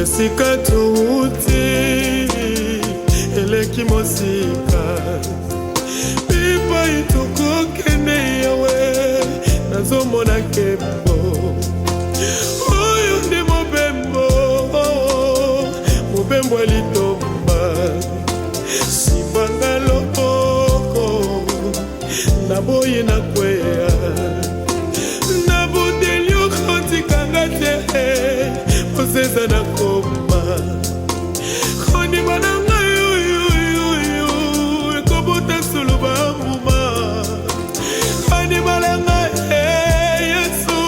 esika touti eleki mosika epai tokokende yawe nazomona nkembo oyo nde mobembo mobembo elitomba simbanga loboko naboyi nakweya nabodeli okotikanga te oseza nakoma kondima na ngai oyuyuyu ekobota soloba mbuma kondima na ngai yesu.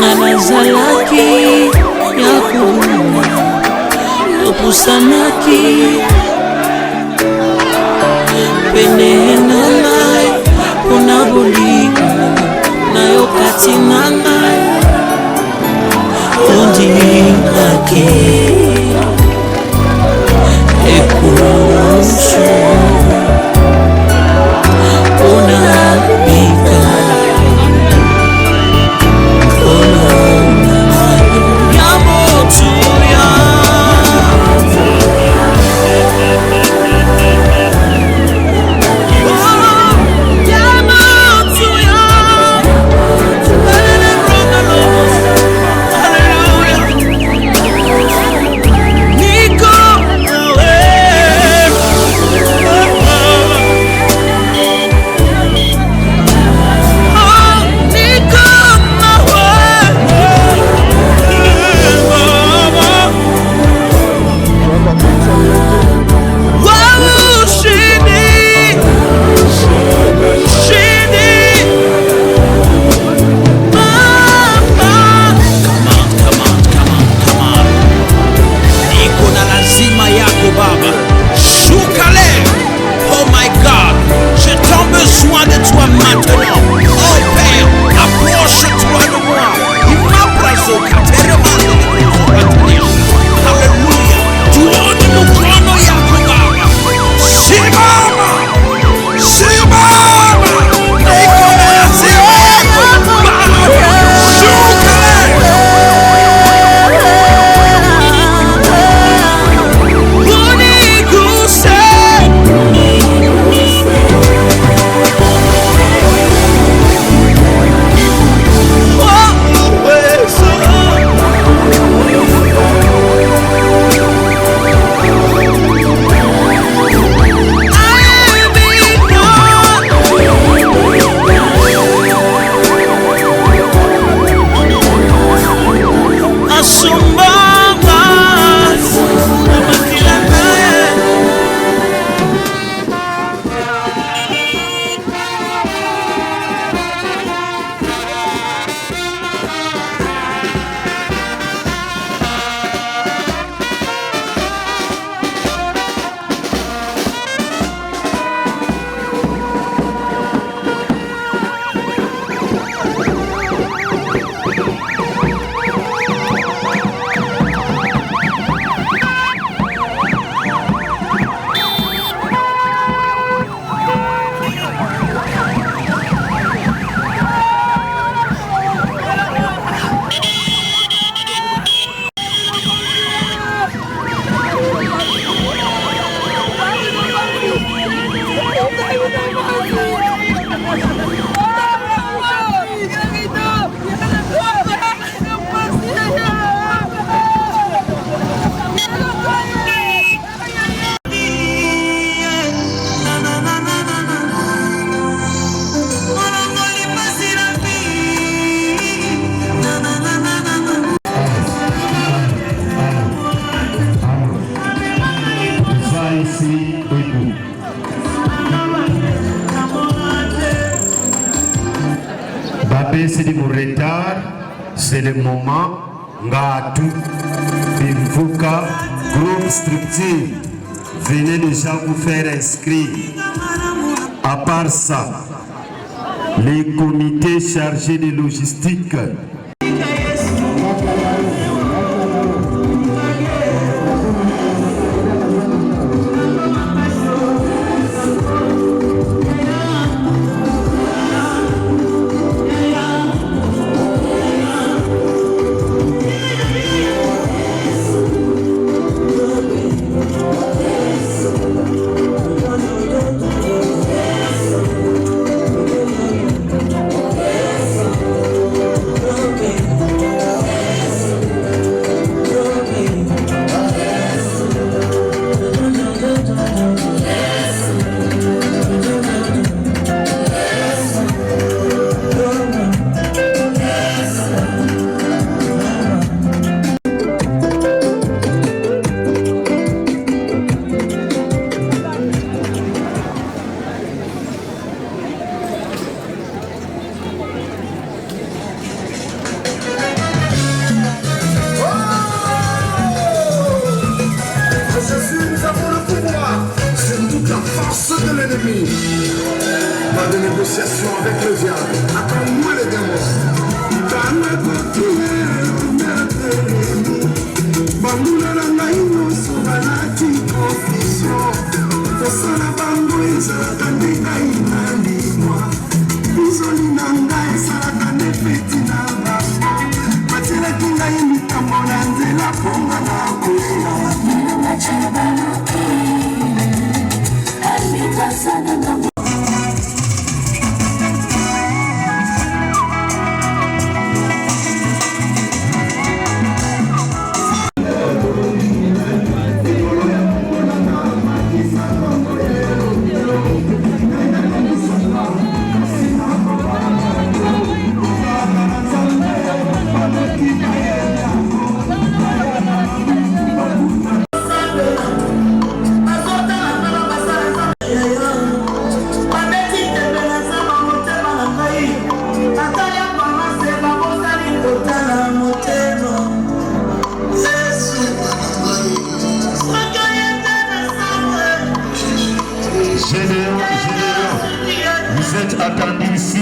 nazalaki ya kubuna opusanaki pene na ngai mpona bolingo na yo kati na ngai ondingaki ekusu mpona bika C'est du retard, c'est le moment. Ngatu, Bimfuka, groupe structure. Venez déjà vous faire inscrire. À part ça, les comités chargés de logistique. négociation avec le diable. Attends-moi les démons. Bambula na ngai nyonso balati confusion kosala bango ezalaka nde ngai na limwa bizoli na ngai esalaka nde feti na bango batielaki ngai mikambo na nzela mponga na kolela Vous êtes attendus ici.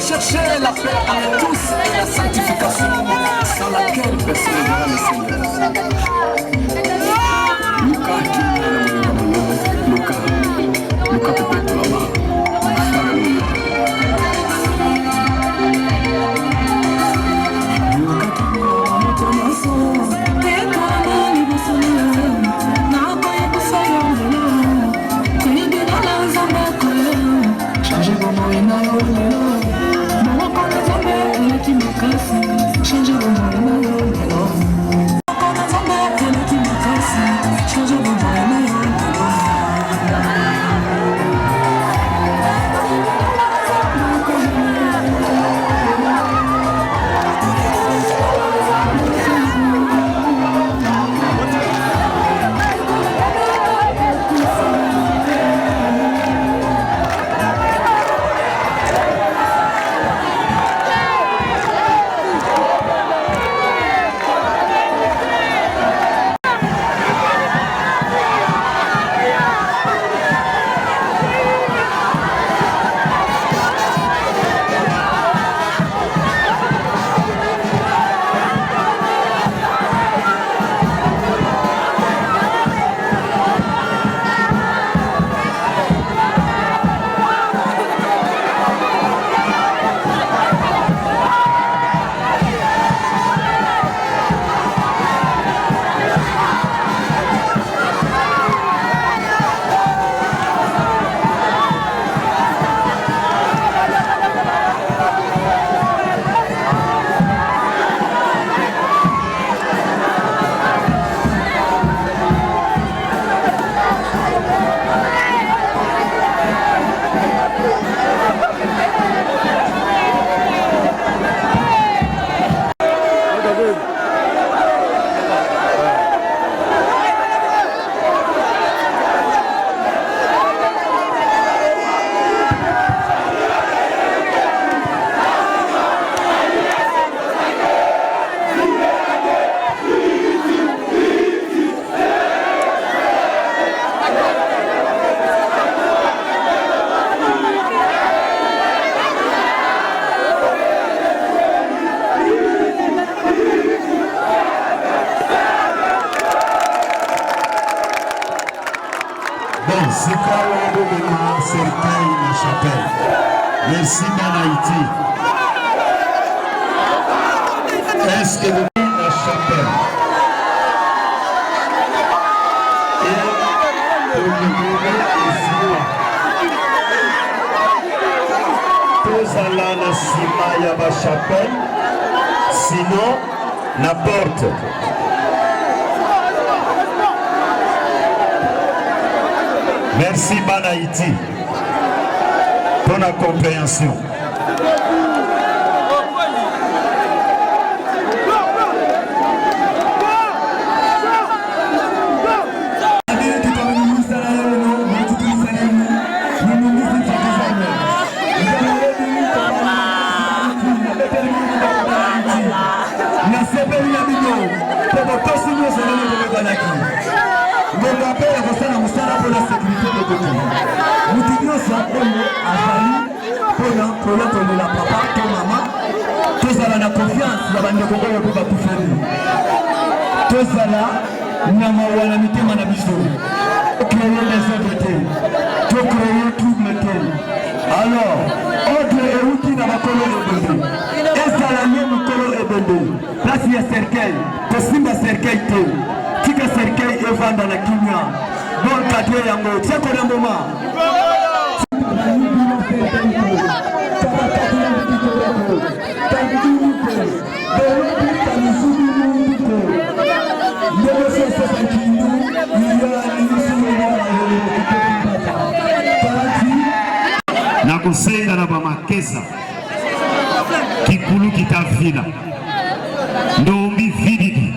Cherchez la paix à tous et la sanctification. Zika Waboma, Cercueil, la chapelle. Merci Banaïti. Est-ce que vous voyez la chapelle? Tous allons la cima ya ba chapelle, sinon la porte. Merci Banaïti pour la compréhension. Alors, ordre et outil dans la colonne ebende. Esalanye mukolo ebende. Place ya cercueil, kosimba cercueil te. Tika cercueil evanda na kimia. Bon kadwe yango, tiako na mboma. Nakosenga na bamakesa kikulu kitavila ndombi vididi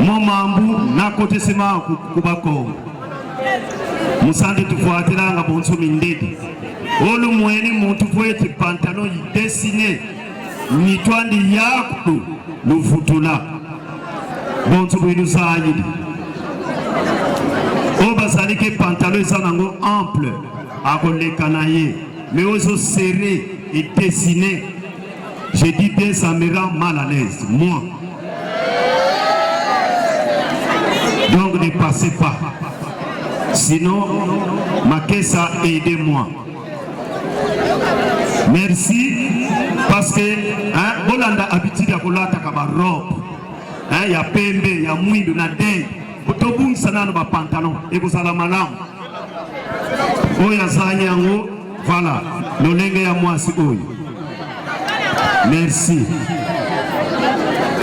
momambu nakotesema kubakongo musande tufuatiranga bonso mindedi olu mwene muntu fwete pantalon yidesine mitwandi yaku luvutula bonso bwinu zayidi oba salike pantalon zanango ample les canaillés, mais aussi serré et dessiné. Je dis bien, ça me rend mal à l'aise, moi. Donc ne passez pas. Sinon, ma caisse a aidé moi. Merci. Parce que, Bolanda habitude à Bolata kaba robe. Il y a pembe, il y a mouindo, na dei. Botobung sanano ba pantalon. Et vous allez malam. Oya zanyango, voilà, l'olenge ya mwasi oyo. Merci.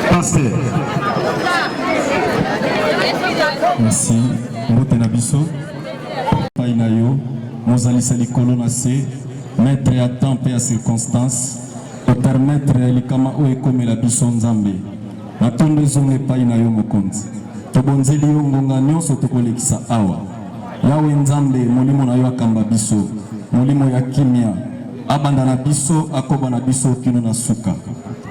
Pasteur. Merci. Mbote na biso. Painayo, mozali sali kolona se, mettre à temps et à circonstance, pour permettre likama o ekome la biso nzambe. Na tondo zonge painayo mokonzi. Tobonzeli yo ngonga nyonso tokolekisa awa. Yawe nzambe molimo na yo akamba biso molimo ya kimia abanda na biso akoba na biso kino na suka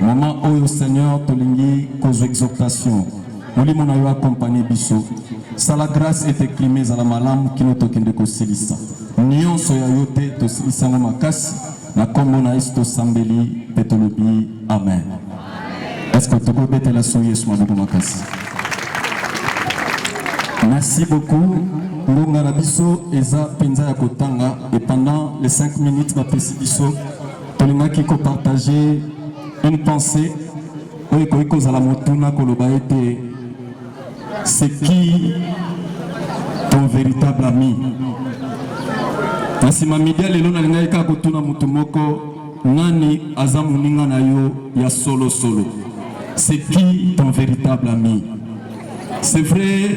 mama oyo Seigneur tolingi kozo exhortation molimo na yo accompagner biso sala grâce et éclimée za la malamu kino tokende ko silisa nyonso ya yote to silisa na makasi na kombo na Yesu sambeli petolobi amen. Est-ce que toko bete la soye Yesu mabuko makasi. Merci beaucoup. Ngonga na biso eza penza ya kotanga et pendant les 5 minutes na pesibiso tolingaki ko partager une pensée oyo koiko za la motuna koloba ete c'est qui ton véritable ami. Nasima media lelo na lingai ka kotuna mutu moko nani aza muninga na yo ya solo solo. C'est qui ton véritable ami? C'est vrai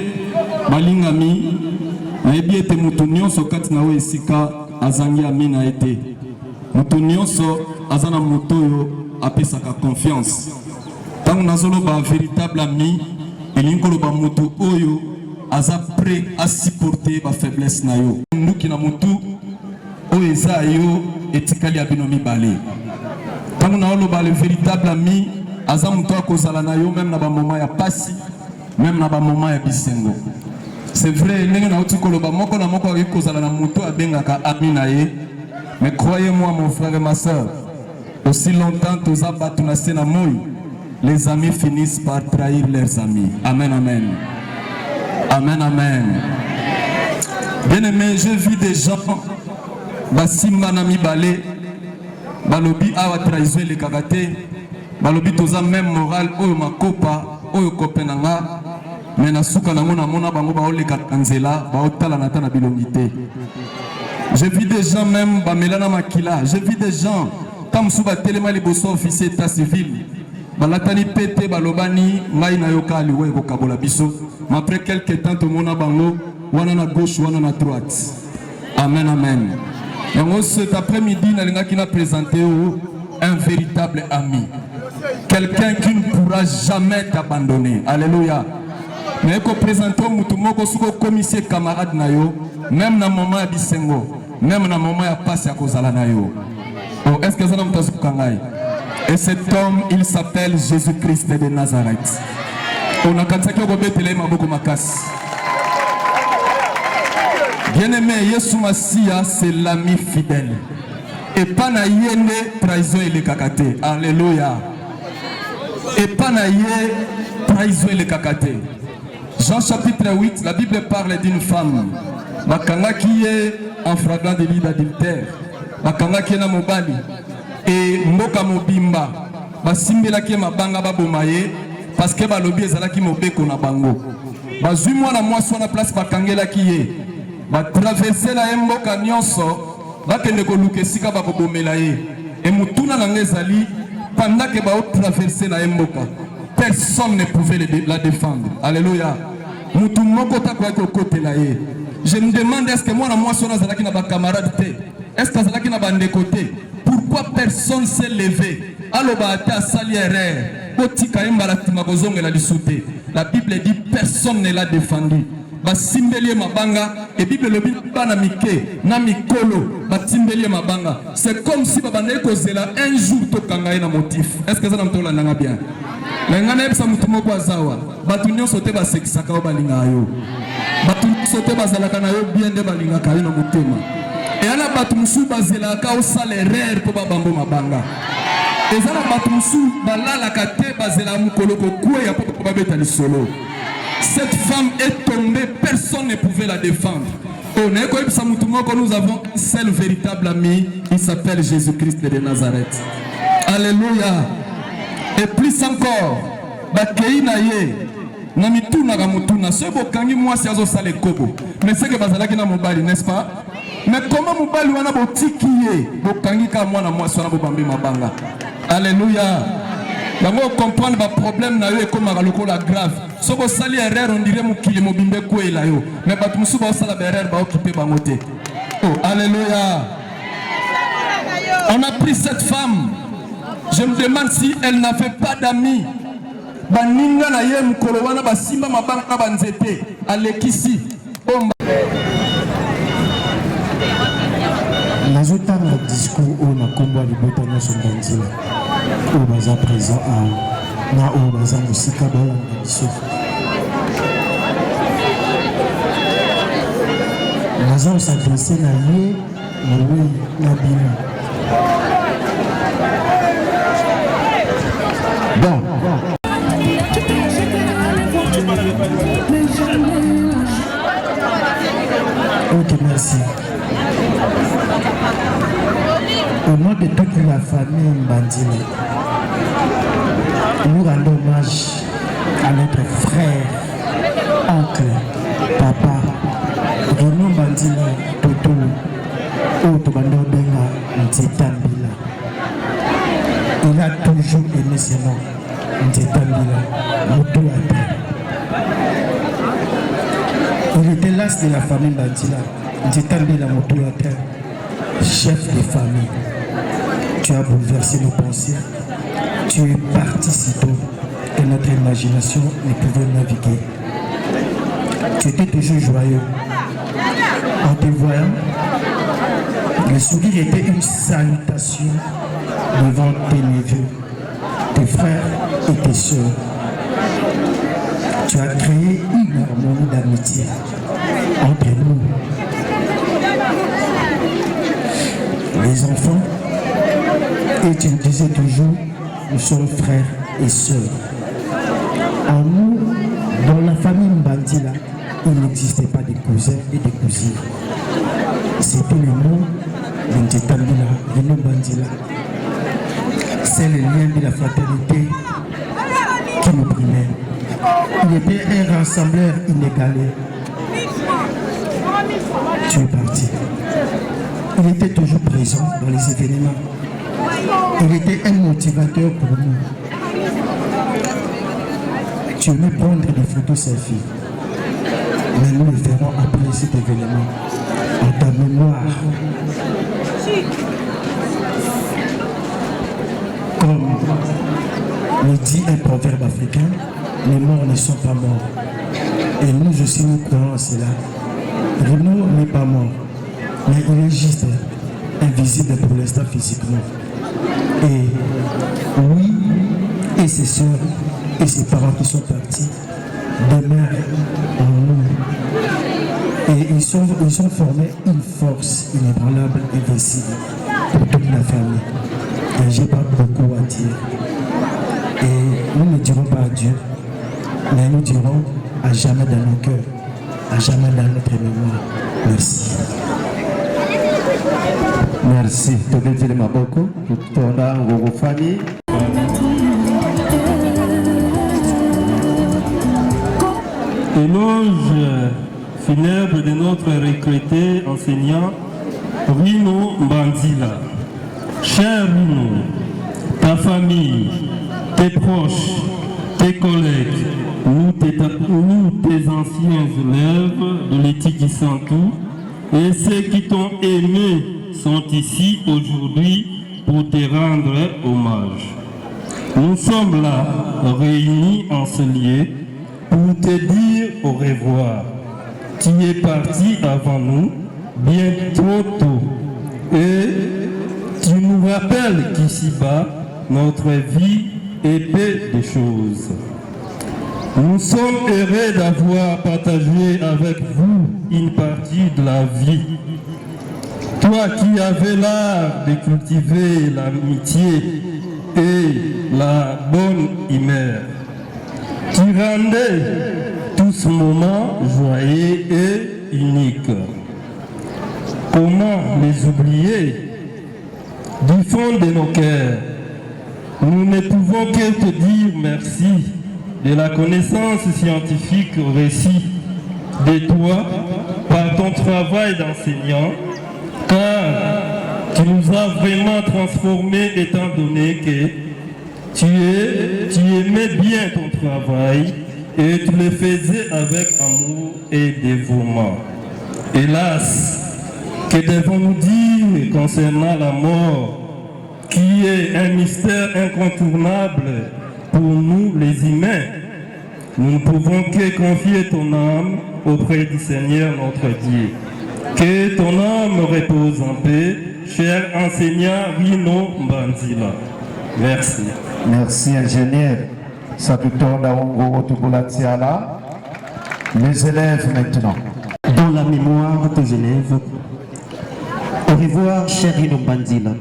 balingami na ebi ete mutu nyonso kati na we esika azangi ami na ete mutu nyonso azana mutu oyo apesaka confiance tangu nazoloba véritable ami elingi koloba mutu oyo aza prêt à supporter ba faiblesse na yo nduki na mutu oyo eza yo etikali ya bino mibale tangu naoloba le véritable ami aza mutu akozala na yo même na ba moment ya pasi même na ba moment ya bisengo. C'est vrai, mais croyez-moi mon frère et ma soeur, aussi longtemps les amis finissent par trahir leurs amis. Amen, amen. Amen, amen. Bien aimé, je vis des gens, Basimba Nami Balé, Balobi Awa trahison les karaté, Balobi toza même moral, Oyo Makopa, Oyo Kopenanga, mais na souka na mona bango ba ole kanzela, ba otala na ta na bilongité. Je vis des gens même, Bamelana Makila, je vis des gens, comme Souba Telema Liboso, officier état civil, Balatani Pete, Balobani, Maïna Yoka, Liwe, Kabola Biso, mais après quelques temps, tout le monde a bango, wana na gauche, wana na droite. Amen, amen. Et cet après-midi, nous avons présenté un véritable ami. Quelqu'un qui ne pourra jamais t'abandonner. Alléluia. Mais quand présentons Moutoumoko, sous commissaire camarade Nayo, même dans le moment de Bisengo, même dans le moment de passer à Kozala Nayo. Est-ce que ça n'a pas de. Et cet homme, il s'appelle Jésus-Christ de Nazareth. On a quand bien-aimé, Yesu Masia, c'est l'ami fidèle. Et pas na yende trahison et le kakate. Alléluia. Et pas na yé trahison et le kakate. Jean chapitre 8, la Bible parle d'une femme. Bakanga qui est en flagrant délit d'adultère. Bakanga qui est na mobali. Et mboka mobimba. Basimbela qui est mabanga babomaye. Parce que balobi ezala ki mobeko na bango. Bazui mwana mwasi na place bakangela qui est. Va traverser la mboka nyonso va kende ko lukesika ba kobomela ye et mutuna na ngezali pendant que va traverser la mboka personne ne pouvait la défendre. Alléluia. Mutu moko ta kwa côté la ye. Je me demande est-ce que moi na moi sona zalaki na ba camarade te, est-ce que zalaki na ba ndékoté, pourquoi personne s'est levé aloba ata sali erreur botika imbala tima kozongela lisute. La Bible dit personne ne l'a défendu. Basimbelie mabanga et Bible le bana mike na mikolo batimbelie mabanga. C'est comme si babane kozela un jour to kanga na motif. Est-ce que ça n'amtola nanga bien? La ngana epsa mutumo kwa zawa batunyo sote ba sekisaka o balinga yo batunyo sote bazalaka na yo bien de balinga ka yo na mutema et ana batumusu bazela ka o salaire po babambo mabanga ezala batumusu balala ka te bazela mukolo ko kuya ya po babeta ni solo. Cette femme est tombée, personne ne pouvait la défendre. Nous avons un seul véritable ami, il s'appelle Jésus-Christ de Nazareth. Alléluia. Et plus encore, mais c'est que bazalaki na mobali, n'est-ce pas? Mais comment mobali wana botikiye bokangi ka mwana mwasi wana bobambi mabanga. Alléluia. Bango comprendre ba problème na yo ekoma lokola grave. Soko sali erreur on dirait mukili mobimbe kwela yo. Mais batu musuba osala erreur ba occuper bango te. Oh, alléluia. On a pris cette femme. Je me demande si elle n'avait pas d'amis. Baninga na ye mukolo wana basimba mabanga banzete alekisi. Nazotanga discours au nakombo libota na sondanzila. Au baza présent à na au baza musika bala biso. Nazo s'adresser na ye oui na bino. Bon. Ok, merci. Au nom de toute la famille Mbandini, nous rendons hommage à notre frère, oncle, papa, Renaud Mbandini, Toto, Otobando Benga, Ntitambila. Il a toujours aimé ce nom, Ntitambila, Moutouata. Il était l'as de la famille Mbandila, Ntitambila, Moutouata, chef de famille. Tu as bouleversé nos pensées, tu es parti si tôt que notre imagination ne pouvait naviguer. Tu étais toujours joyeux. En te voyant, le sourire était une salutation devant tes neveux, tes frères et tes soeurs. Tu as créé une harmonie d'amitié entre nous. Les enfants, et tu disais toujours, nous sommes frères et sœurs. En nous, dans la famille Mbandila, il n'existait pas de cousins et des cousines. C'était le mot de Njetambila, Rino Mbandila. C'est le lien de la fraternité qui nous primait. Il était un rassembleur inégalé. Tu es parti. Il était toujours présent dans les événements. Il était un motivateur pour nous. Tu aimais prendre des photos selfies. Mais nous le ferons après cet événement. En ta mémoire. Comme le dit un proverbe africain, les morts ne sont pas morts. Et nous aussi nous croyons à cela. Rino n'est pas mort, mais il est juste invisible pour l'instant physiquement. Et oui, et ses soeurs et ses parents qui sont partis demeurent en nous. Et ils ont formé une force inébranlable, invincible pour toute la famille. Et je n'ai pas beaucoup à dire. Et nous ne dirons pas adieu, mais nous dirons à jamais dans nos cœurs, à jamais dans notre mémoire. Merci. Merci. Toketele maboko kutonda nguvu famille. Éloge funèbre de notre retraité enseignant Rino Mbandila. Cher Rino, ta famille, tes proches, tes collègues, nous tes anciens élèves de l'éthique du Santou et ceux qui t'ont aimé sont ici aujourd'hui pour te rendre hommage. Nous sommes là, réunis en ce lieu, pour te dire au revoir. Tu es parti avant nous, bien trop tôt, et tu nous rappelles qu'ici-bas, notre vie est peu de choses. Nous sommes heureux d'avoir partagé avec vous une partie de la vie. Toi qui avais l'art de cultiver l'amitié et la bonne humeur, tu rendais tout ce moment joyeux et unique. Comment les oublier? Du fond de nos cœurs, nous ne pouvons que te dire merci de la connaissance scientifique reçue de toi par ton travail d'enseignant, car tu nous as vraiment transformés étant donné que tu aimais bien ton travail et tu le faisais avec amour et dévouement. Hélas, que devons-nous dire concernant la mort, qui est un mystère incontournable pour nous les humains? Nous ne pouvons que confier ton âme auprès du Seigneur notre Dieu. Que ton âme repose en paix, cher enseignant Rino Mbandila. Merci. Merci ingénieur. Satutonda Ongo Otubulatiala. Les élèves maintenant. Dans la mémoire des élèves, au revoir cher Rino Mbandila.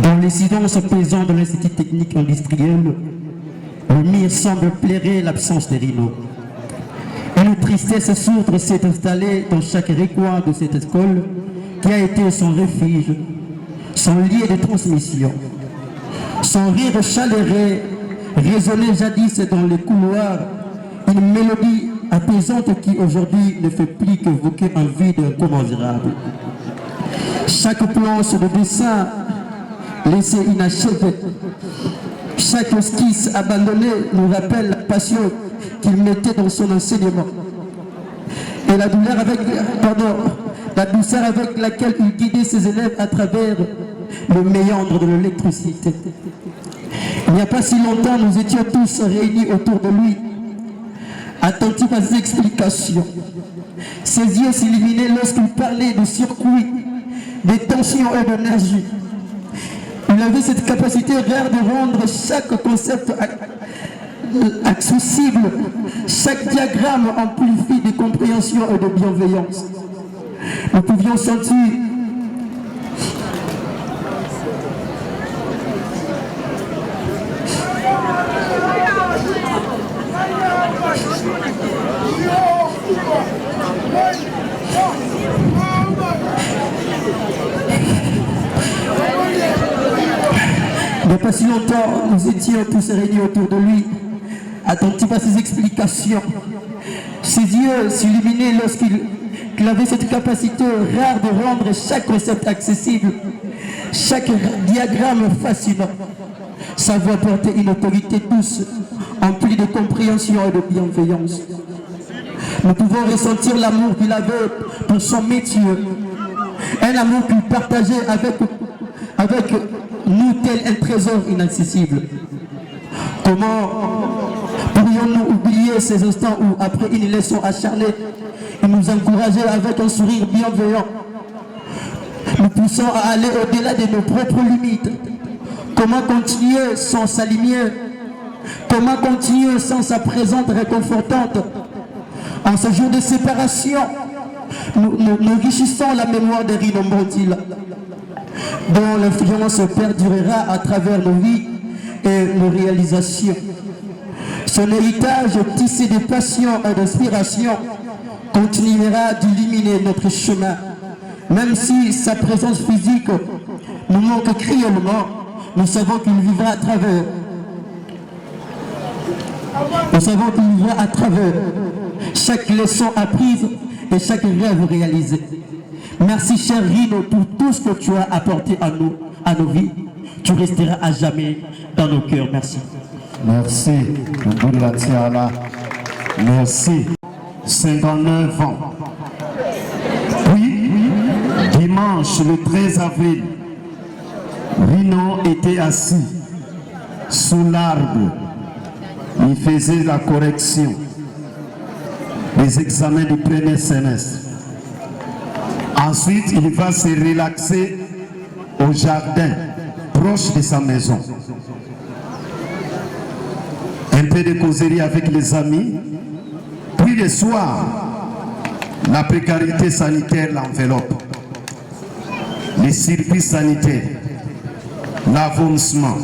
Dans les silences pesants de l'Institut technique industriel, le mire semble plairer l'absence de Rino. Une tristesse sourde s'est installée dans chaque recoin de cette école qui a été son refuge, son lieu de transmission. Son rire chaleureux résonnait jadis dans les couloirs, une mélodie apaisante qui aujourd'hui ne fait plus qu'évoquer un vide incommensurable. Chaque planche de dessin laissée inachevée, chaque esquisse abandonnée nous rappelle la passion qu'il mettait dans son enseignement et la douceur avec laquelle il guidait ses élèves à travers le méandre de l'électricité. Il n'y a pas si longtemps, nous étions tous réunis autour de lui, attentifs à ses explications. Ses yeux s'illuminaient lorsqu'il parlait de circuits, de tensions et d'énergie. Il avait cette capacité rare de rendre chaque concept accessible, chaque diagramme amplifié de compréhension et de bienveillance. Nous pouvions sentir pas si longtemps, nous étions tous réunis autour de lui, attentifs à ses explications. Ses yeux s'illuminaient lorsqu'il avait cette capacité rare de rendre chaque concept accessible, chaque diagramme fascinant. Sa voix portait une autorité douce, emplie de compréhension et de bienveillance. Nous pouvons ressentir l'amour qu'il avait pour son métier, un amour qu'il partageait avec nous tel un trésor inaccessible. Comment pourrions-nous oublier ces instants où, après une leçon acharnée, il nous encourageait avec un sourire bienveillant, nous poussant à aller au-delà de nos propres limites? Comment continuer sans sa lumière? Comment continuer sans sa présence réconfortante? En ce jour de séparation, nous enrichissons la mémoire de Rino Mbandila, dont l'influence perdurera à travers nos vies et nos réalisations. Son héritage tissé de passion et d'inspiration continuera d'illuminer notre chemin. Même si sa présence physique nous manque cruellement, nous savons qu'il vivra à travers. Nous savons qu'il vivra à travers chaque leçon apprise et chaque rêve réalisé. Merci cher Rino pour tout ce que tu as apporté à nous, à nos vies. Tu resteras à jamais dans nos cœurs. Merci. Merci. Merci. 59 ans. Puis, dimanche le 13 avril, Rino était assis sous l'arbre. Il faisait la correction des examens du premier semestre. Ensuite, il va se relaxer au jardin, proche de sa maison. Un peu de causerie avec les amis. Puis le soir, la précarité sanitaire l'enveloppe. Les services sanitaires, l'avancement,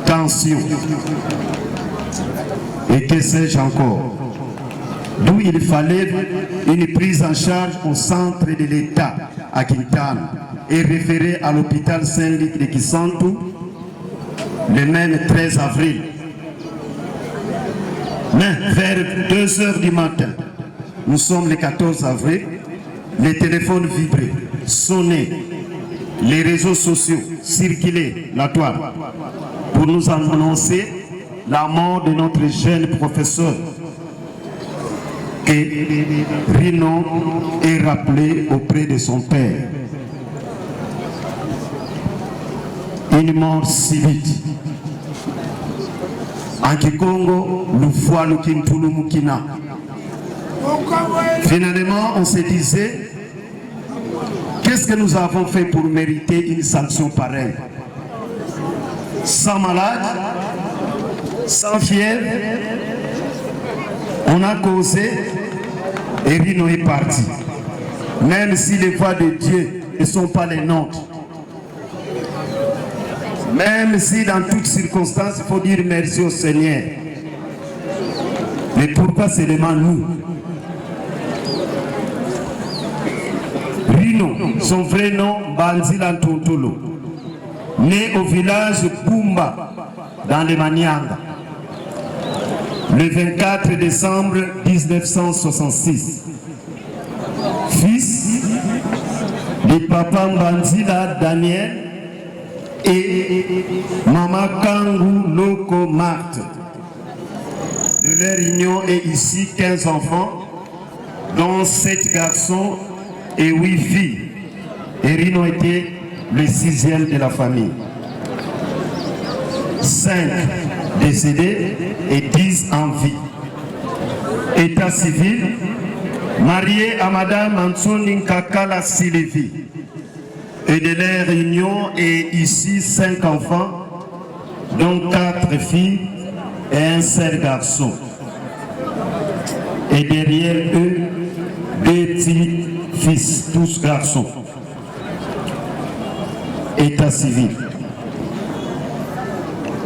tension, et que sais-je encore. D'où il fallait une prise en charge au centre de l'État à Quintana et référé à l'hôpital Saint-Luc de Kisantu le même 13 avril. Mais vers 2 h du matin, nous sommes le 14 avril, les téléphones vibraient, sonnaient, les réseaux sociaux circulaient la toile pour nous annoncer la mort de notre jeune professeur. Et Rino est rappelé auprès de son père. Une mort si vite. En Kikongo, nous voyons Kintulu Mukina. Finalement, on se disait, qu'est-ce que nous avons fait pour mériter une sanction pareille? Sans malade, sans fièvre, on a causé et Rino est parti. Même si les voix de Dieu ne sont pas les nôtres. Même si dans toutes circonstances, il faut dire merci au Seigneur. Mais pourquoi seulement nous? Rino, son vrai nom, Banzila Ntontolo, né au village Pumba, dans les Manianga, le 24 décembre 1966. Fils de papa Banzila Daniel et maman Kangou Loko Marthe. De leur union est ici 15 enfants, dont 7 garçons et 8 filles. Et Rino était le 6e de la famille. 5 décédés et 10 en vie. État civil, marié à Madame Ansonin Kakala Sylvie. Et de leur union est ici 5 enfants, dont 4 filles et un seul garçon. Et derrière eux, 2 petits fils, tous garçons. État civil.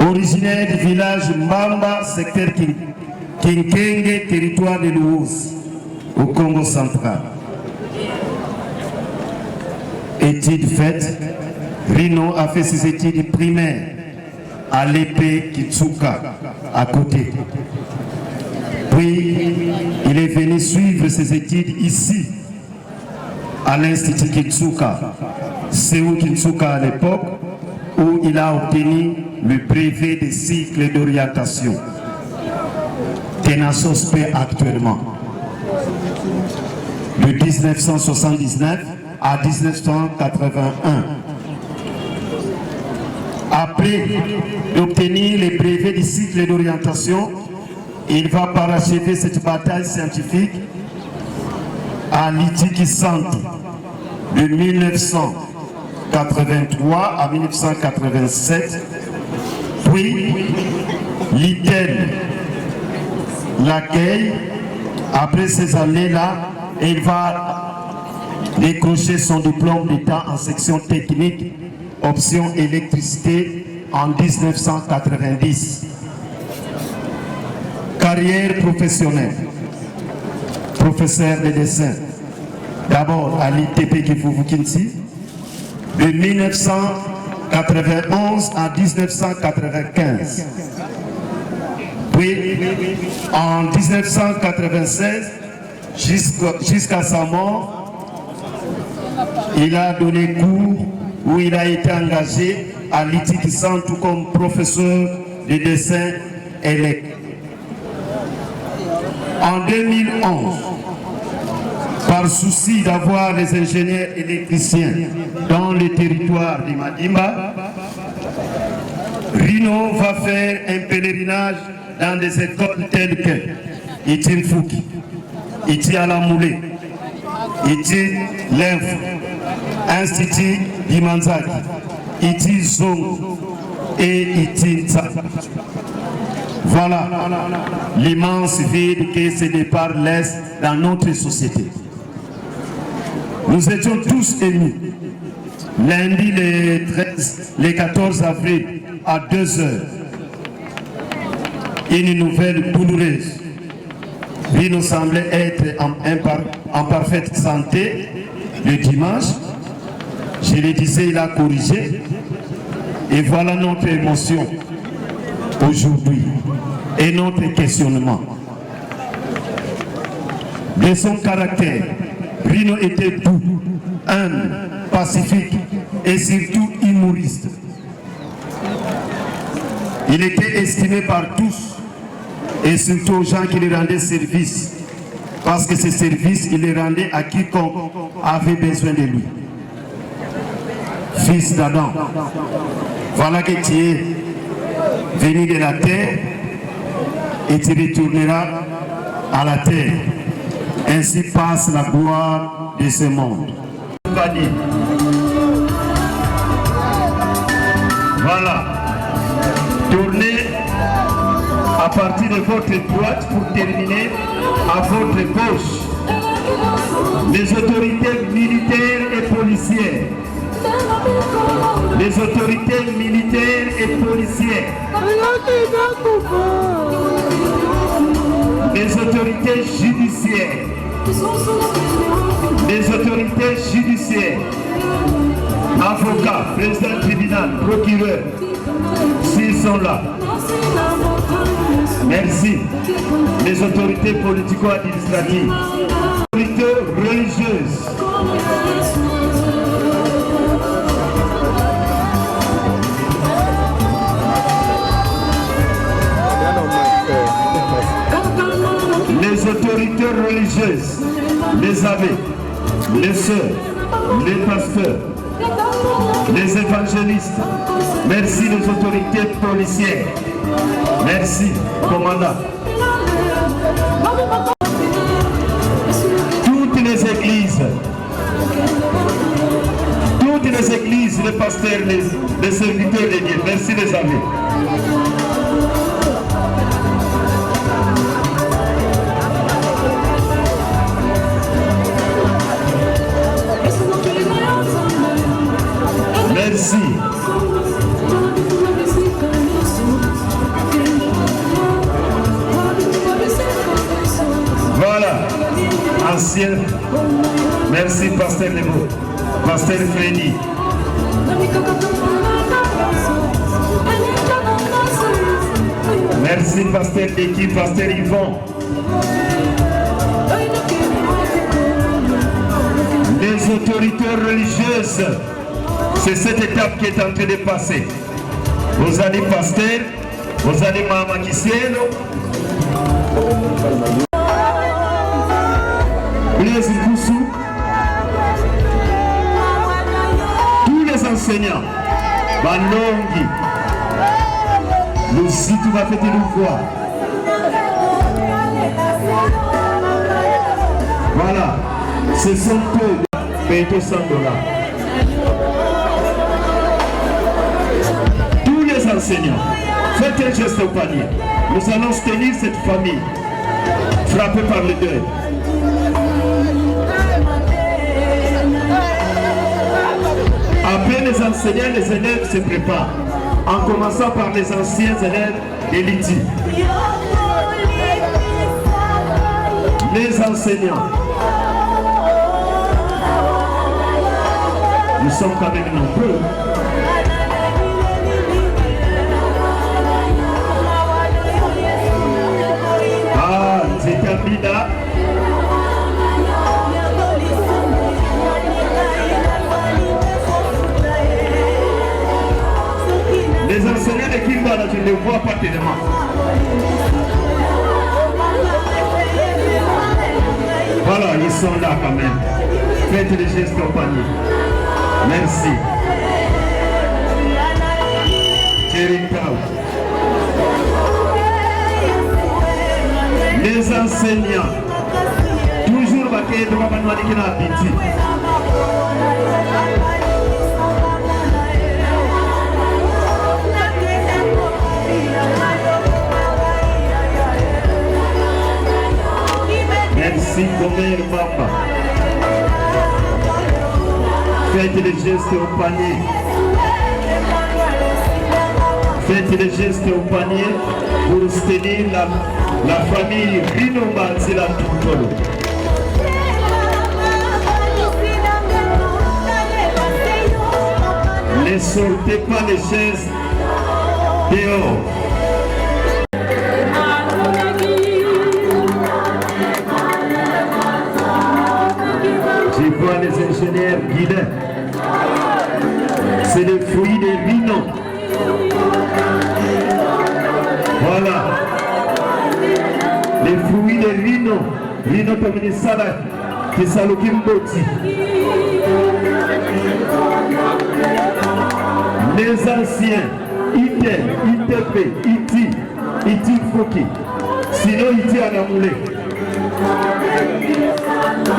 Originaire du village Mbamba, secteur Kinkenge, territoire de Lououz, au Congo central. Études faites, Rino a fait ses études primaires à l'épée Kitsuka, à côté. Puis, il est venu suivre ses études ici, à l'Institut Kitsuka, Seoul Kitsuka à l'époque, où il a obtenu le brevet des cycles d'orientation. Tenasos P actuellement. De 1979 à 1981. Après d'obtenir les brevets du cycle d'orientation, il va parachever cette bataille scientifique à l'Itiki Centre de 1983 à 1987, puis l'ITEL l'accueille. Après ces années-là, il va décrocher son diplôme d'État en section technique, option électricité en 1990. Carrière professionnelle. Professeur de dessin. D'abord à l'ITP Kifuvukinsi, de 1991 à 1995. Puis en 1996, jusqu'à sa mort, il a donné cours où il a été engagé à l'ITIK Centre comme professeur de dessin électrique. En 2011, par souci d'avoir les ingénieurs électriciens dans le territoire de Madimba, Rino va faire un pèlerinage dans des écoles telles que Iti Mfuki, Iti Alamoulé, Iti Lenf, Institut Dimanzaki, Iti Zong et Iti Tsa. Voilà l'immense vide que ce départ laisse dans notre société. Nous étions tous émus. Lundi le 14 avril à 2 heures. Une nouvelle douloureuse. Il nous semblait être en parfaite santé le dimanche. Je le disais, il a corrigé. Et voilà notre émotion aujourd'hui et notre questionnement. De son caractère, Rino était doux, humble, pacifique et surtout humoriste. Il était estimé par tous et surtout aux gens qui lui rendaient service, parce que ce service, il les rendait à quiconque avait besoin de lui. Fils d'Adam, voilà que tu es venu de la terre et tu retourneras à la terre. Ainsi passe la gloire de ce monde. Voilà. Tournez à partir de votre droite pour terminer à votre gauche. Les autorités militaires et policières. Les autorités militaires et policières. Les autorités judiciaires. Les autorités judiciaires. Avocats, président tribunal, procureur, s'ils sont là. Merci. Les autorités politico-administratives. Les autorités religieuses. Les autorités religieuses, les abbés, les sœurs, les pasteurs, les évangélistes. Merci les autorités policières. Merci, commandant. Toutes les églises, les pasteurs, les serviteurs de Dieu. Merci les amis. Merci. Voilà, ancien. Merci, Pasteur Nebo, Pasteur Freddy. Merci, pasteur d'équipe, pasteur Yvon. Les autorités religieuses, c'est cette étape qui est en train de passer. Vous allez pasteur, vous allez Mama Kiselo, Blaise Koussou, tous les enseignants, Banongi, le site va fêter nous voir. Voilà, ce sont eux, bientôt 100 $. Tous les enseignants, faites un geste au panier. Nous allons soutenir cette famille frappée par le deuil. Après les enseignants, les élèves se préparent, en commençant par les anciens élèves d'Eliti. Les enseignants, nous sommes quand même nombreux. Ah, c'est Kabila. Les enseignants de Kimbala, je ne les vois pas tellement. Voilà, ils sont là quand même. Faites les gestes au panier. Merci. Les enseignants, toujours vaquer de Babanouani qui n'a pitié. Merci, Gomer Bamba. Faites les gestes au panier. Faites les gestes au panier pour soutenir la famille Rino Banzila Tutolo. Ne sortez pas les chaises dehors. Je vois les ingénieurs guidés. C'est le fruit des Rino. Voilà. Les fruits de Rino. Rino comme salade. Qui Kimboti. Les anciens. Ité, ITP, Iti Foki. Sinon, Iti à la moulée.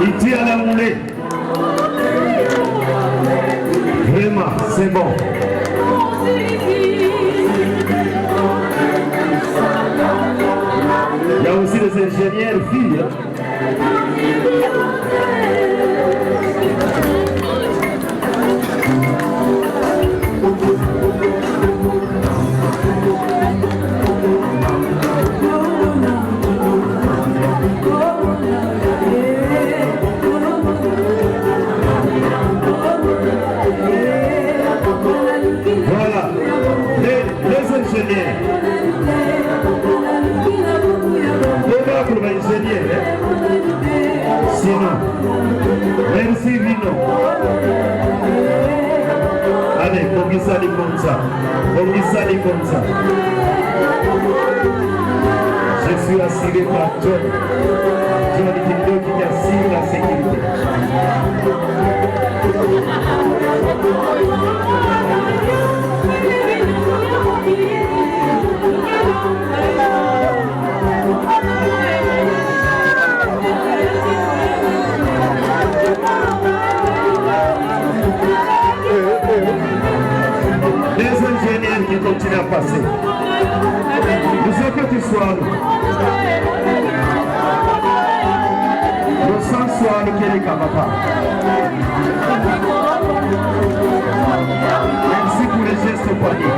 Iti à la moulée. Vraiment, c'est bon. Il y a aussi les ingénieurs filles. Voilà, les ingénieurs. Pour l'ingénieur. Sinon, merci Vino. Allez, on ça comme ça. Comme ça. Je suis assuré par John. John Kindo qui assure la sécurité. Les ingénieurs qui continuent à passer. Nous sommes que tu sois nous. Nous sommes soit le Québec à papa. Merci pour les gestes au panier.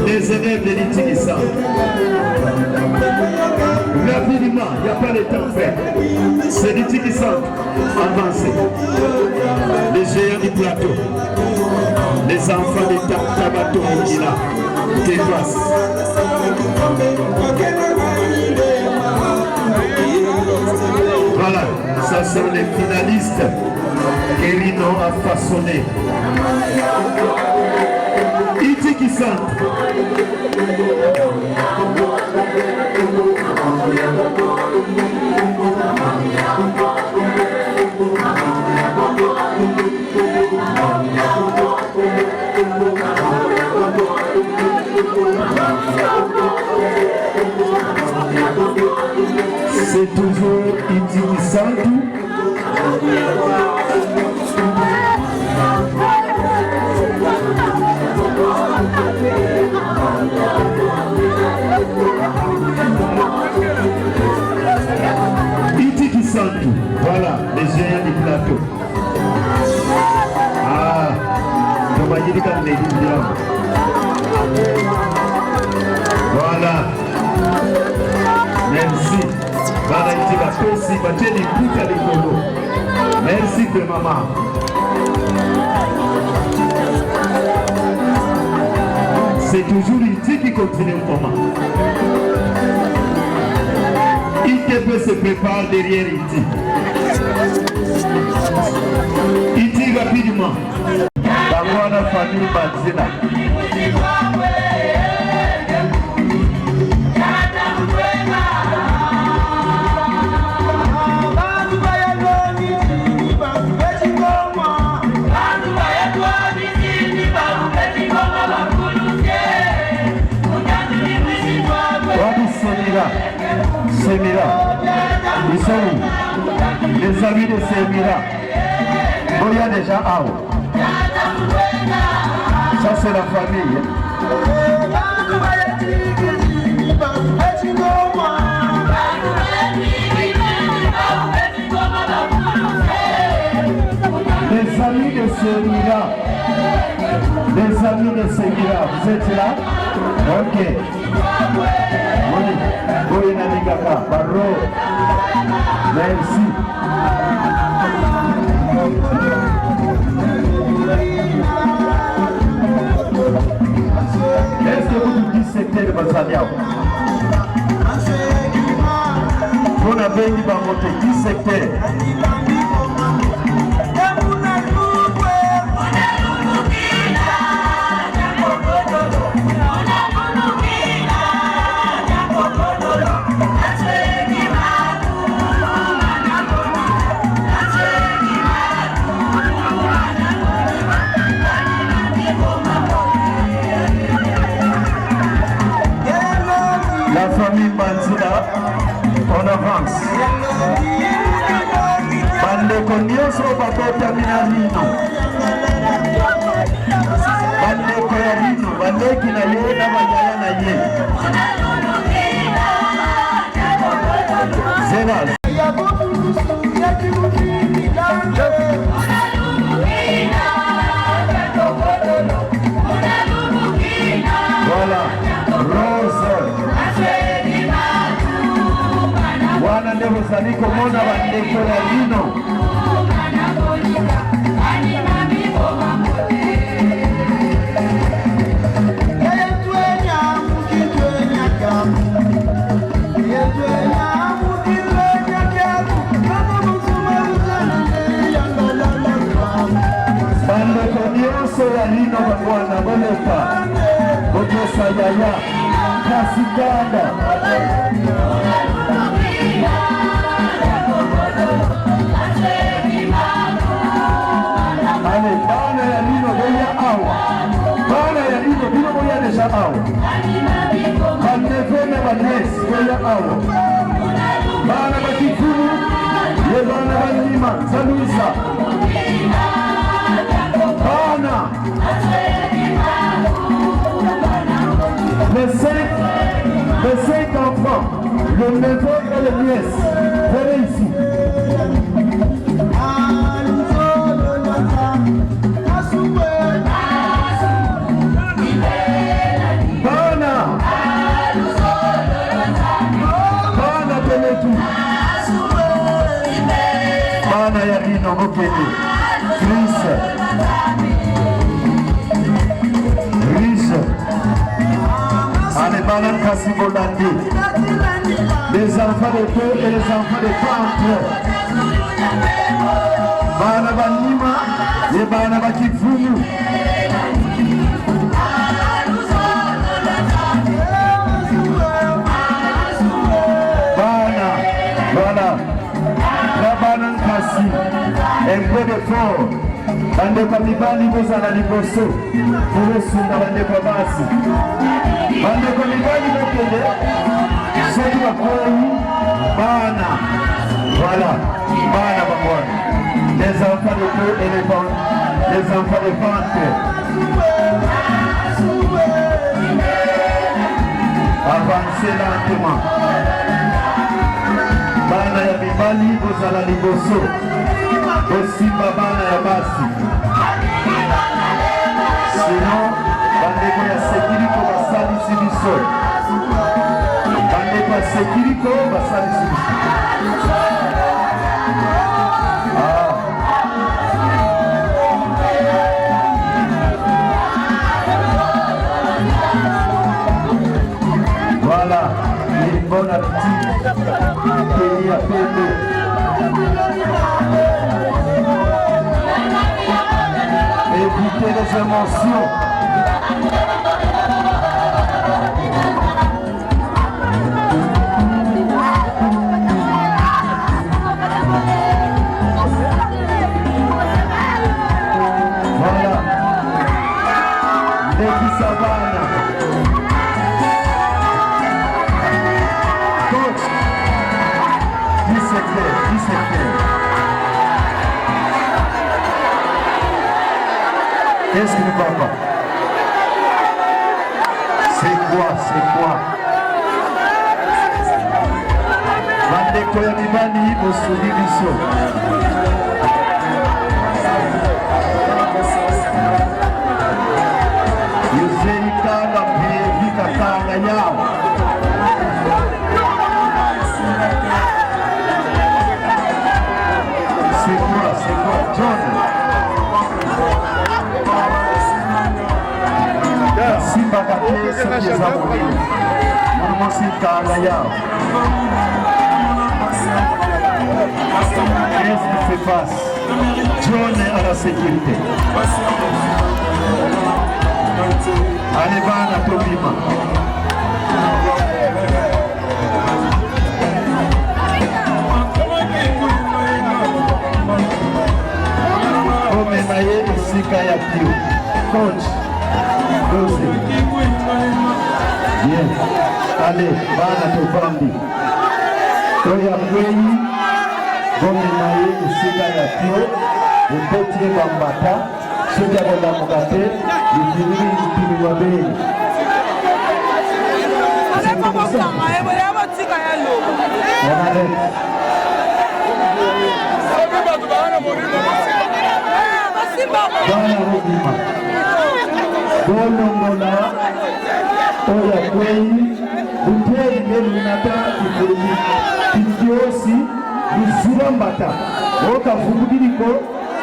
Les élèves de l'Itinissa. il n'y a pas de temps fait. C'est du qui sont avancés. Les géants du plateau. Les enfants de Tabato qui là. Qui passent. Voilà, ça sont les finalistes qu'Elino a façonné. Iti qui sont. C'est toujours Iti qui sont. Iti qui sont. Voilà, les géants du plateau. Ah, on va dire qu'il y a des voilà. Merci. Merci de maman. C'est toujours Iti qui continue le combat. Iti peut se préparer derrière Iti. Iti rapidement. Dans la famille Banzila. Semira, ils sont où? Les amis de Semira. Bon, il y a déjà Ao. Ça, c'est la famille. Les amis de Semira. Les amis de Semira, vous êtes là? Ok. Oui, Nanigaka, Barro. Merci. Est-ce que vous dites secteur de Bazadiao? On a béni par monter 10 secteurs. La famille Banzila, on avance. Bandeko nyonso bakota mina lino. Bandeko ya lino, bandeki na ye na banyaya na ye. Zera. Voilà, Rose. Wana ndevo saniko mona bandeko ya lino. Bandeko nyonso ya lino bakwana bolepa. Botosa yaya, kasikanda. Allez, bana ya lino boya awa. Bana ya lino bino boya deja awa. Bandefene banes boya awa. Bana bakifunu, ye bana banima, Zaluisa. Bana. Les 5 enfants, le neveu et le nièce, venez ici. Bana Bana Benetou. Kennedy, Chris, Riche, Anebanan Kassibolandi, les enfants de peu et les enfants de peintre. Bana Banima et Bana Bakifumu. Bana, voilà. La Banan Kassi, un peu de fort. Bande Kamibani Bozana Liboso, pour le Sunda Bande Kabasi. Bande Kamibani Bokele, Sodi Bakoi, Bana, voilà, Bana Bakoi. Les enfants de feu et les enfants de vente. Avancez lentement. Bana ya Bibali, Bozala Liboso. Bosimba bana ya basi. Sinon, bandeko ya sekiriko basali sibiso. Bandeko ya sekiriko basali sibiso. Voilà, une bonne appétit. Pays à Pédé. Évitez les émotions. Voilà. Lady Savannah. Coach. 17 heures. Qu'est-ce qui ne va pas? C'est quoi? Bandeko ya Mibali Bosuli biso. Yuzeika na Vika Kanga yao. C'est quoi? John? Simba Kapé, c'est qui est abonné. On m'en Kanga yao. Qu'est-ce qui se passe? John est à la sécurité. Allez, Bana Tobima. Omenaye Sika ya Pio. Coach. Bien. Allez, Bana Tobambi. Toya Kwei. Omenaye Sika ya Pio. Mpotie Bambata. Soja Bola Mugate. Yifiri Yifiri Wabei. On arrête. Bana Rogima. Bolongola. Oya Kwei. Butei Melinata. Kikiosi. Lusurambata. Oka Fugudiriko.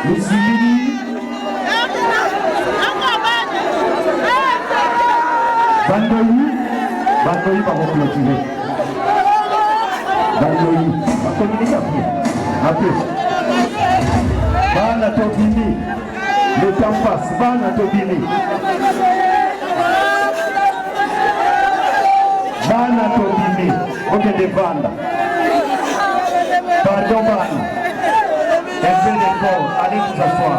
Lusibiri. Bandoyi va clôturer. Bandoyi va communiquer après. Bana Tobini. Le temps passe. Bana Tobini. Bana Tobini. Ok, de Bana. Pardon, Bana. Un peu d'effort. Allez vous asseoir.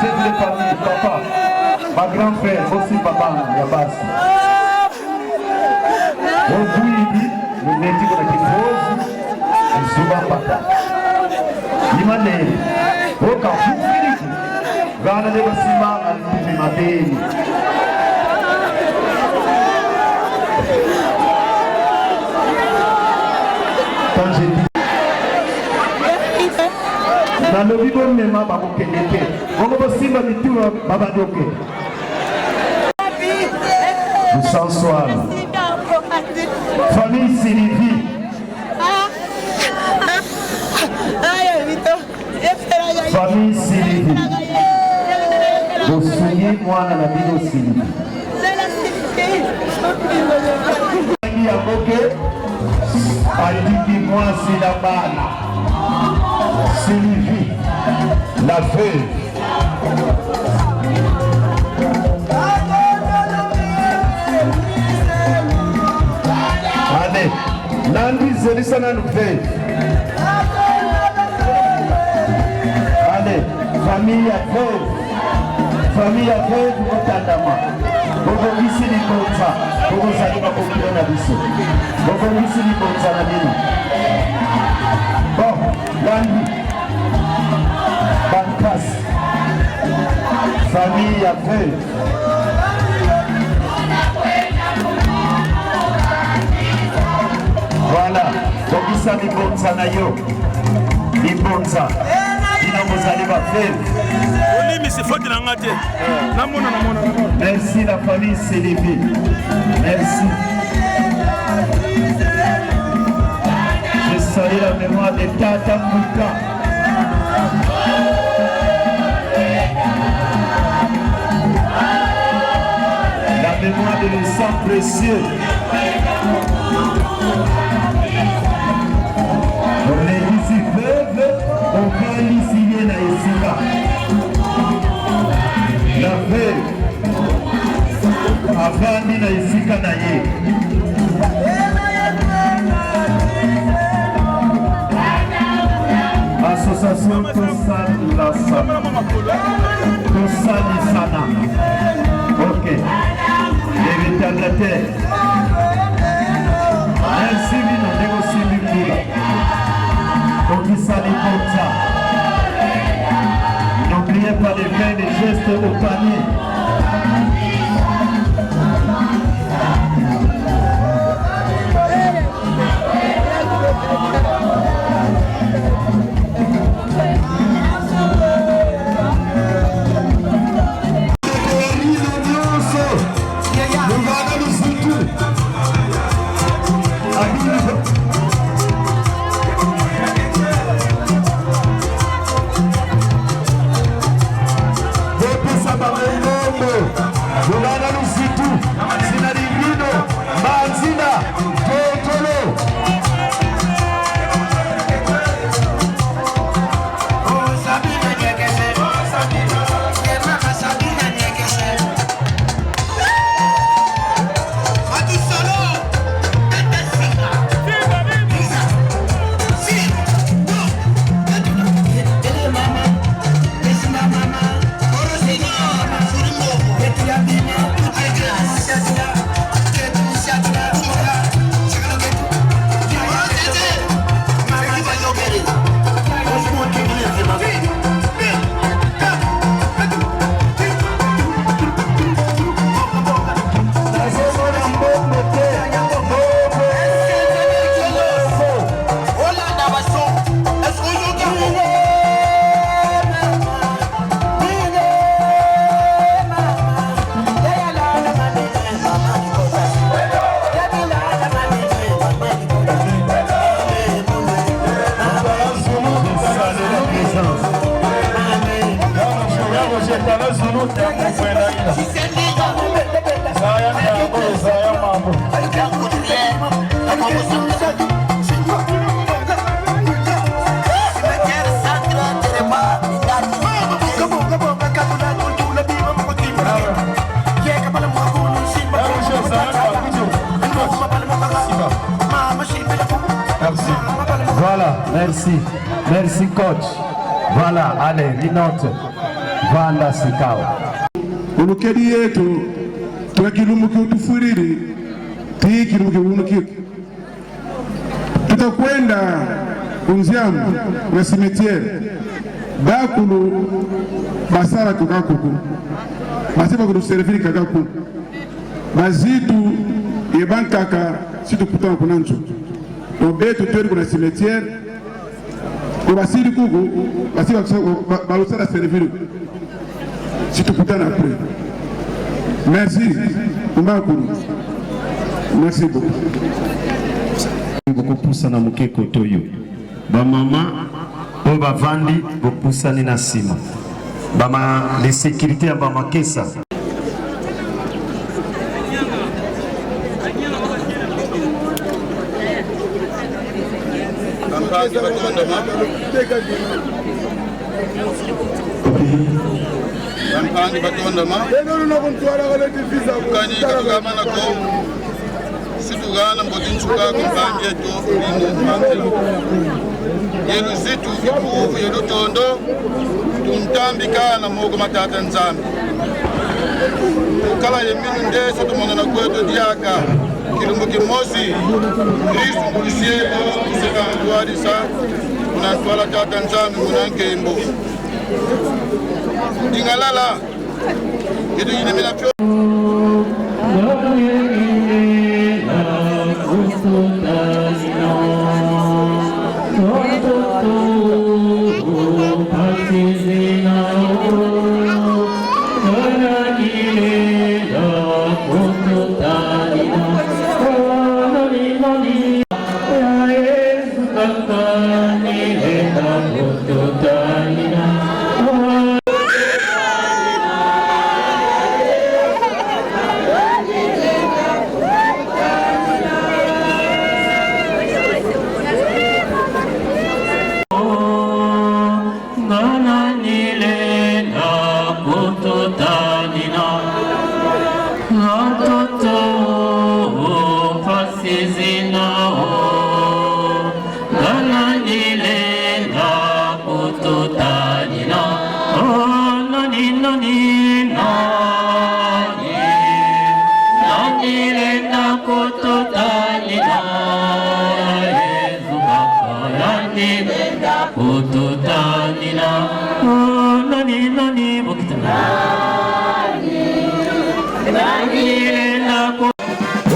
C'est les familles, papa. Ma grand frère, aussi papa, Yabasi. Obuidi, le métier de la Kifosi, le Subapata. Imane, Oka Fufiri, Gana de Basima, and Mabeni. Quand j'ai dit, dans le vivant, même à Babokeleke, on va aussi m'habituer à Babadoke. Le sensual. Famille Sylvie. famille Sylvie. Bosungi mwana na bino Sylvie. Ya boke aliki mwasi na bana Sylvie la veuve. Allez, Nandi Zelisana nous fait. Allez, famille à veuve. Famille à veuve, Motandama. Bogo ici les Bonza. Bogo Zalima Bokiro na biso. Bogo ici les Bonza na bino. Bon, Nandi. Bankas. Famille à veuve. Voilà, donc ça libonza na yo, libonza, ina mozali ba frère. Merci la famille Sylvie, merci. Je salue la mémoire de Tata Mouka. La mémoire de le sang précieux. Les ici veuves, on peut ici na esika. La veuve, avant na esika na ye. Association Tosali Sana. Ok. Les retardataires. Merci Vino, négocier Bimboula. Donc il s'allait comme ça. N'oubliez pas de faire des gestes au panier. Voilà, merci. Merci coach. Voilà, allez, Linote. Vanda Sikao. Ulukedi yetu twakilumuki utufuriri tikilumuki unuki. Tutakwenda kunziamu na simetiere dakulu basara tukakuku basiba kutuserviri kakaku bazitu yebankaka situ kutana kunancho obetu tweri kuna simetiere kubasiri kuku basiba balusara serviri situ kutana après. Merci Umbakulu. Merci beaucoup. Beaucoup poussa na mukeko toyo. Ba mama oyo bavandi bopusani na nsima les sécurité ya bamakesa. Bampangi batondama kani katugama nako situgana mboti nchuka kumpangi yetu yelu zitu vipuvu yelu tondo tuntambika na mogo matata nzambi kala yeminu ndeso tumongana kwetu diaka kilumbu kimosi Kristu mbulisie kuseka mtuadisa unantwala tata nzambi munankembo Dingalala, itu ini mina pyo.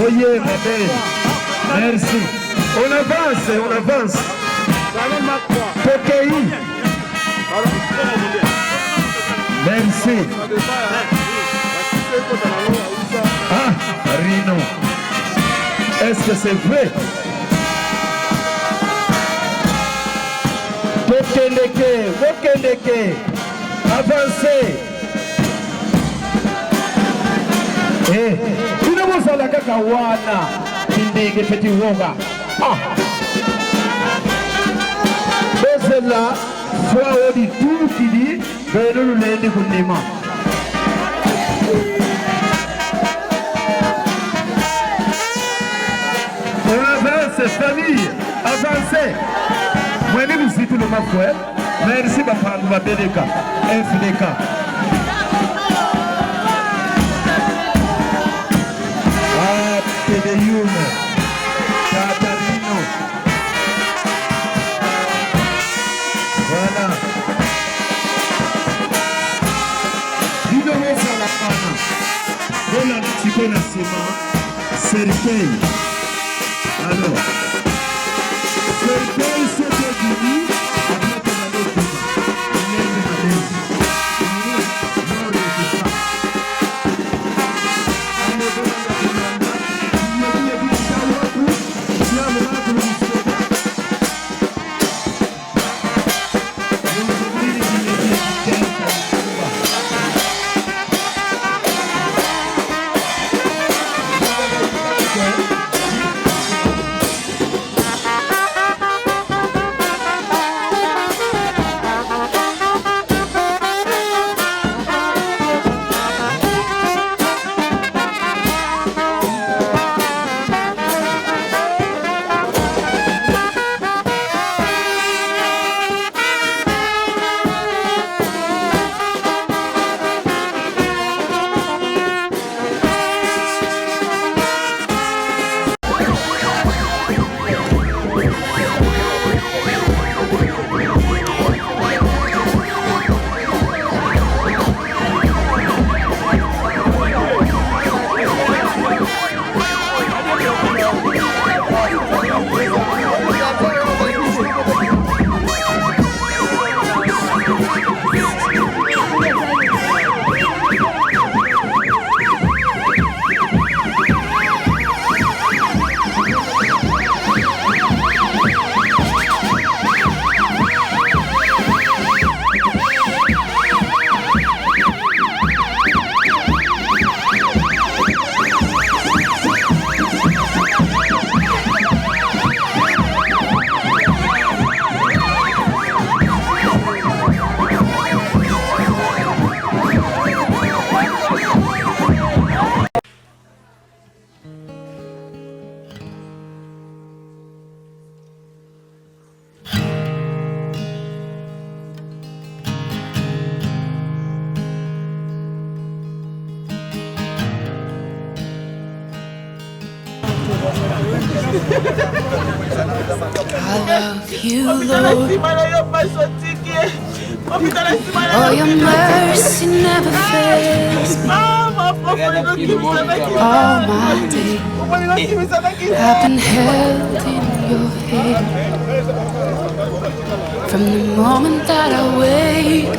Oye, ma belle, merci. On avance. PKI. Merci. Ah, Rino. Est-ce que c'est vrai? Bokendeke. Avancez. Inamosala kaka wana kindege peti woga. Besela soit odi tout qui dit belu lendi kunima. On avance famille, avancez. Moi ni musitu le mafoué. Merci bapangu babedeka FDK. Tedeyume, Tatarino. Voilà. Dido Rosa la pana. Voilà le petit peu Sergei. Alors, Sergei Sotodigui. you, Lord. Oh, your mercy never fails me. All my day I've been held in your hand. From the moment that I wake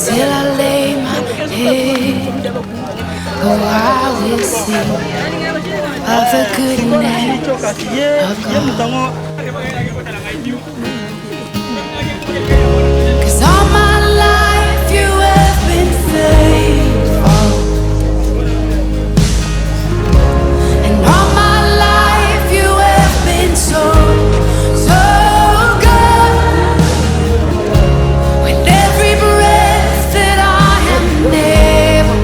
till I lay my head, oh, I will sing of the goodness of God. 'Cause all my life you have been faithful, and all my life you have been so, so good. With every breath that I am able,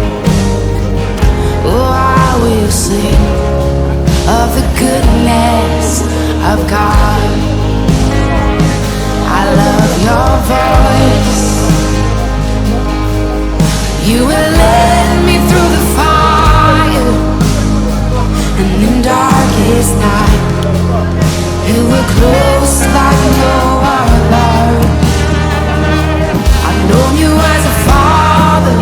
oh, I will sing of the goodness of God. I love your voice. You will lead me through the fire, and in darkest night you were close like no other. I've known you as a father.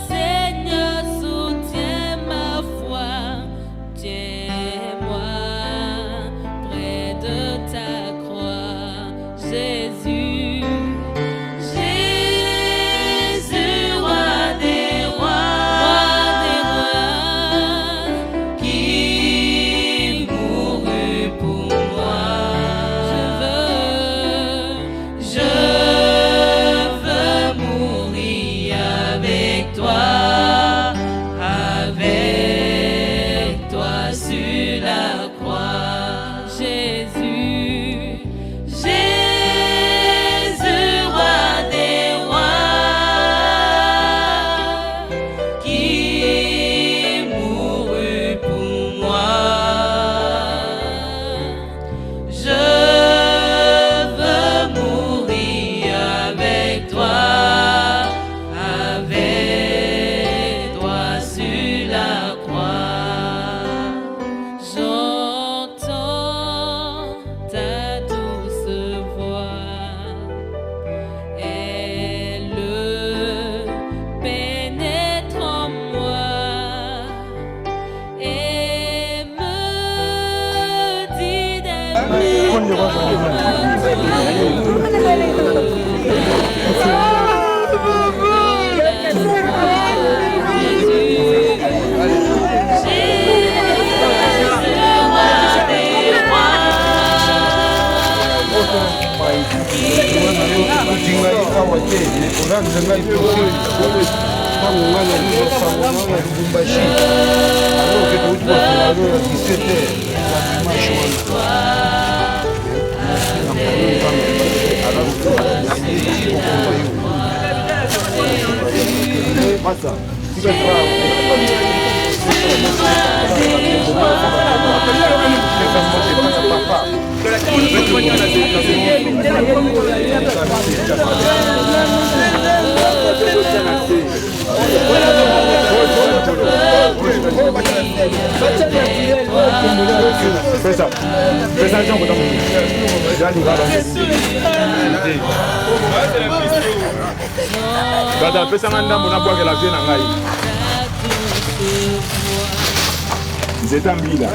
Seigneur, soutiens ma foi. Gada pesa nganda mona bwa la vie na ngai. Nzeta mbila.